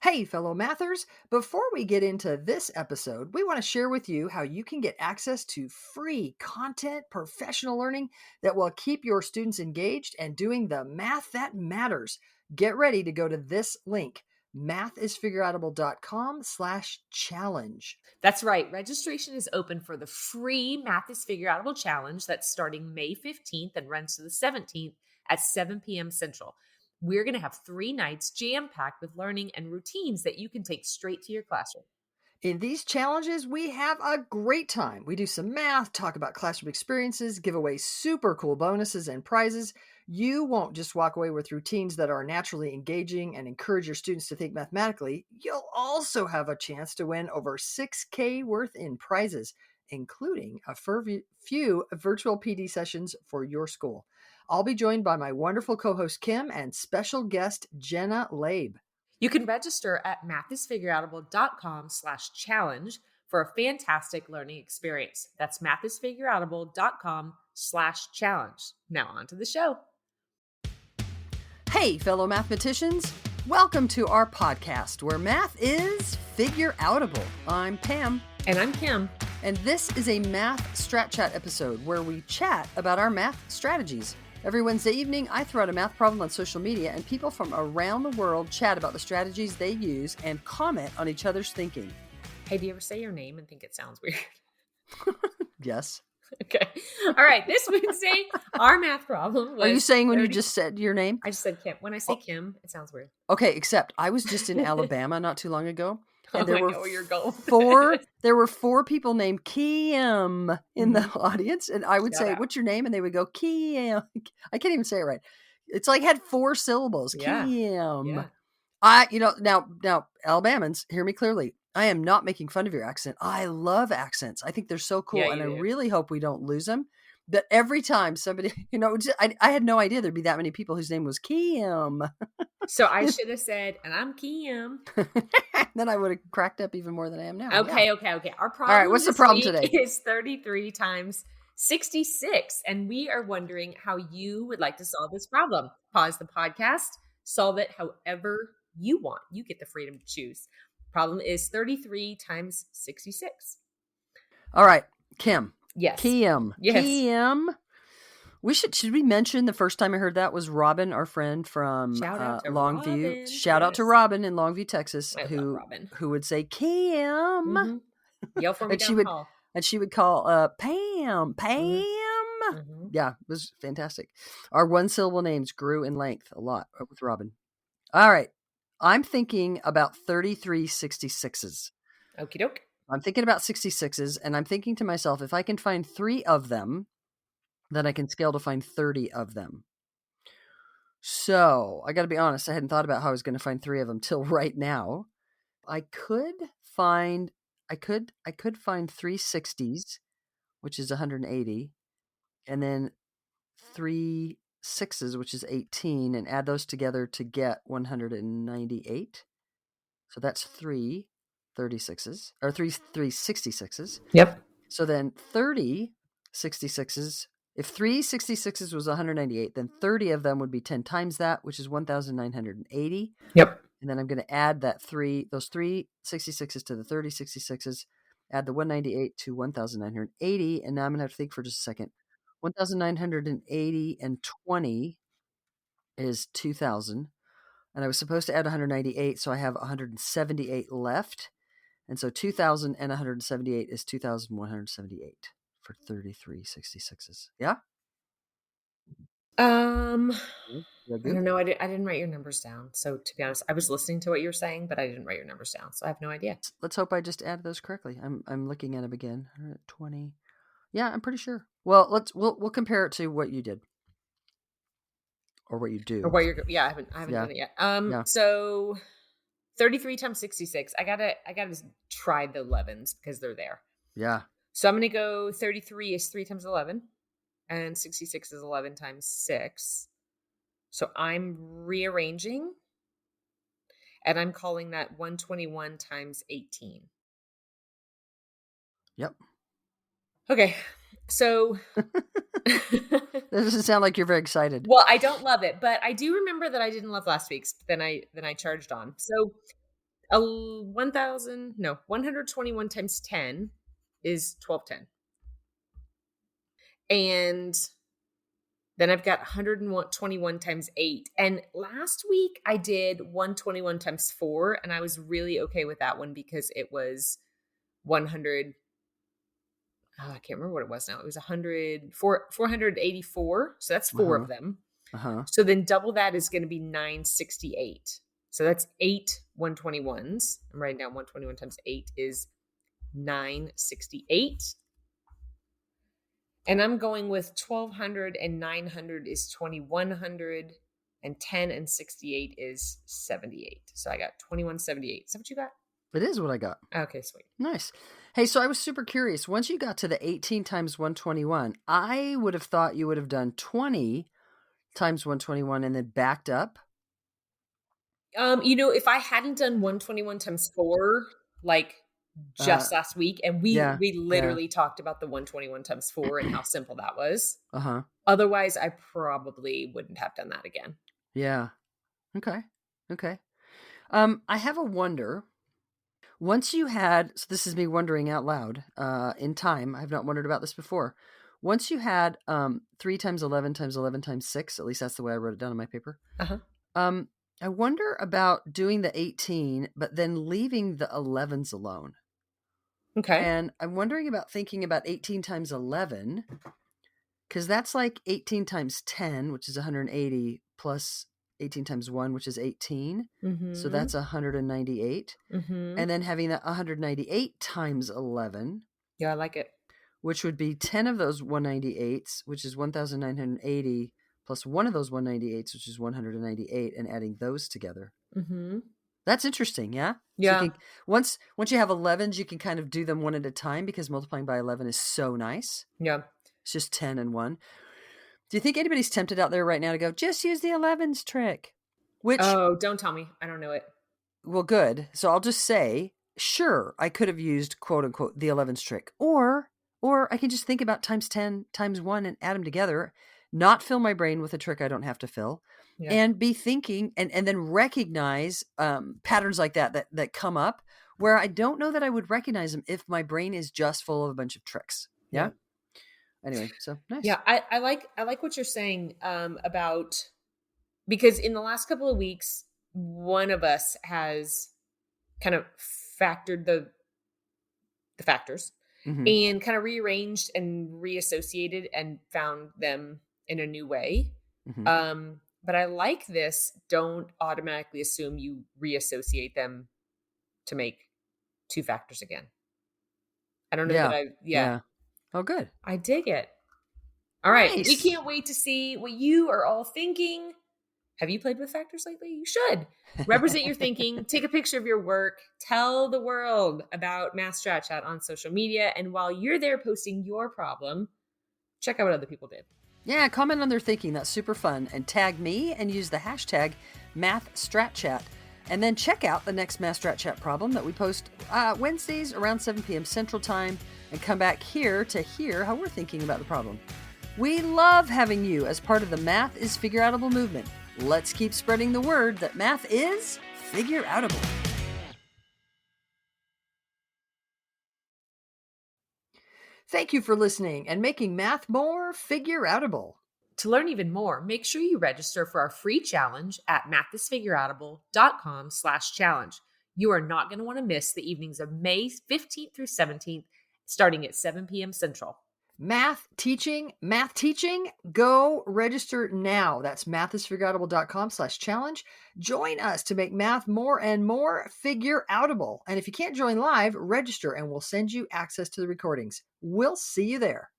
Hey, fellow mathers! Before we get into this episode, we want to share with you how you can get access to free content, professional learning that will keep your students engaged and doing the math that matters. Get ready to go to this link, mathisfigureoutable.com/challenge. That's right. Registration is open for the free Math is Figureoutable Challenge that's starting May 15th and runs to the 17th at 7 p.m. Central. We're going to have 3 nights jam-packed with learning and routines that you can take straight to your classroom. In these challenges, we have a great time. We do some math, talk about classroom experiences, give away super cool bonuses and prizes. You won't just walk away with routines that are naturally engaging and encourage your students to think mathematically. You'll also have a chance to win over $6K worth in prizes, including a few virtual PD sessions for your school. I'll be joined by my wonderful co-host Kim and special guest Jenna Labe. You can register at mathisfigureoutable.com/challenge for a fantastic learning experience. That's mathisfigureoutable.com/challenge. Now on to the show. Hey, fellow mathematicians. Welcome to our podcast where math is figure-outable. I'm Pam. And I'm Kim. And this is a Math Strat Chat episode where we chat about our math strategies. Every Wednesday evening, I throw out a math problem on social media and people from around the world chat about the strategies they use and comment on each other's thinking. Hey, do you ever say your name and think it sounds weird? Yes. Okay. All right. This Wednesday, our math problem was... Are you saying when you just said your name? I just said Kim. When I say Kim, it sounds weird. Okay, except I was just in Alabama not too long ago. And I know where you're going. There were 4 people named Kim in the audience. And I would say, what's your name? And they would go, Kim. I can't even say it right. It's like had 4 syllables. Yeah. Kim. Yeah. Now, Alabamans, hear me clearly. I am not making fun of your accent. I love accents. I think they're so cool. Yeah, and I do. really hope we don't lose them. But every time somebody, I had no idea there'd be that many people whose name was Kim. So I should have said, and I'm Kim. Then I would have cracked up even more than I am now. Okay. Yeah. Okay. Our problem All right, what's the problem today? Is 33 times 66. And we are wondering how you would like to solve this problem. Pause the podcast, solve it however you want. You get the freedom to choose. Problem is 33 times 66. All right, Kim. Yes. Kim. Yes. Kim. Should we mention the first time I heard that was Robin, our friend from Longview. Robin. Shout out to Robin in Longview, Texas, I who love Robin. Who would say Kim. Mm-hmm. Yell for me and she would call Pam. Mm-hmm. Yeah, it was fantastic. Our 1-syllable names grew in length a lot with Robin. All right. I'm thinking about 33 66s. Okie doke. I'm thinking about 66s, and I'm thinking to myself, if I can find 3 of them, then I can scale to find 30 of them. So I got to be honest, I hadn't thought about how I was going to find 3 of them till right now. I could find 3 60s, which is 180, and then 3 6s, which is 18, and add those together to get 198. So that's 3 36s, or 3 66s. Yep. So then 30 66s. If 3 66s was 198, then 30 of them would be 10 times that, which is 1,980. Yep. And then I'm going to add those 3 66s to the 30 66s, add the 198 to 1,980. And now I'm going to have to think for just a second. 1,980 and 20 is 2,000. And I was supposed to add 198, so I have 178 left. And so 2,000 and 178 is 2,178 for 33 66s. Yeah? I don't know. I didn't write your numbers down. So to be honest, I was listening to what you were saying, but I didn't write your numbers down. So I have no idea. Let's hope I just added those correctly. I'm looking at them again. 120. Yeah, I'm pretty sure. Well, we'll compare it to what you did. Or what you do. Or what you're I haven't done it yet. So 33 times 66. I gotta try the 11s because they're there. Yeah. So I'm gonna go 33 is 3 times 11. And 66 is 11 times 6. So I'm rearranging. And I'm calling that 121 times 18. Yep. Okay. So that doesn't sound like you're very excited. Well, I don't love it, but I do remember that I didn't love last week's. Then I charged on. So 121 times 10 is 1210. And then I've got 121 times 8. And last week I did 121 times 4, and I was really okay with that one because it was 100. Oh, I can't remember what it was now. It was 484. So that's 4 of them. So then double that is going to be 968. So that's 8 121s. I'm writing down 121 times 8 is 968. And I'm going with 1200 and 900 is 2100, and 10 and 68 is 78. So I got 2178. Is that what you got? It is what I got. Okay, sweet. Nice. Hey, so I was super curious. Once you got to the 18 times 121, I would have thought you would have done 20 times 121 and then backed up. If I hadn't done 121 times 4, like just last week, and we literally talked about the 121 times 4 and how simple that was. Otherwise, I probably wouldn't have done that again. Yeah. Okay. I have a wonder. Once you had, so this is me wondering out loud, in time, I've not wondered about this before. Once you had 3 times 11 times 11 times 6, at least that's the way I wrote it down on my paper. I wonder about doing the 18, but then leaving the 11s alone. Okay. And I'm wondering about thinking about 18 times 11, because that's like 18 times 10, which is 180, plus 18 times 1, which is 18. So that's 198. And then having that 198 times 11. Yeah, I like it. Which would be 10 of those 198s, which is 1,980, plus one of those 198s, which is 198, and adding those together. That's interesting, yeah? Yeah. So once you have 11s, you can kind of do them one at a time because multiplying by 11 is so nice. Yeah. It's just 10 and 1. Do you think anybody's tempted out there right now to go, just use the 11s trick? Oh, don't tell me. I don't know it. Well, good. So I'll just say, sure, I could have used, quote unquote, the 11s trick. Or I can just think about times 10 times 1 and add them together, not fill my brain with a trick I don't have to fill, and be thinking and then recognize patterns like that come up where I don't know that I would recognize them if my brain is just full of a bunch of tricks. Yeah. Anyway, so nice. Yeah, I like what you're saying about, because in the last couple of weeks, one of us has kind of factored the factors and kind of rearranged and reassociated and found them in a new way. But I like this. Don't automatically assume you reassociate them to make 2 factors again. I don't know that Yeah. Oh, good. I dig it. All right. Nice. We can't wait to see what you are all thinking. Have you played with factors lately? You should. Represent your thinking. Take a picture of your work. Tell the world about Math Strat Chat on social media. And while you're there posting your problem, check out what other people did. Yeah, comment on their thinking. That's super fun. And tag me and use the hashtag MathStratChat. And then check out the next Math Strat Chat problem that we post Wednesdays around 7 p.m. Central Time. And come back here to hear how we're thinking about the problem. We love having you as part of the Math is Figureoutable movement. Let's keep spreading the word that math is figureoutable. Thank you for listening and making math more figureoutable. To learn even more, make sure you register for our free challenge at mathisfigureoutable.com/challenge. You are not going to want to miss the evenings of May 15th through 17th, starting at 7 p.m. Central. Math teaching, go register now. That's mathisfigureoutable.com/challenge. Join us to make math more and more figureoutable. And if you can't join live, register and we'll send you access to the recordings. We'll see you there.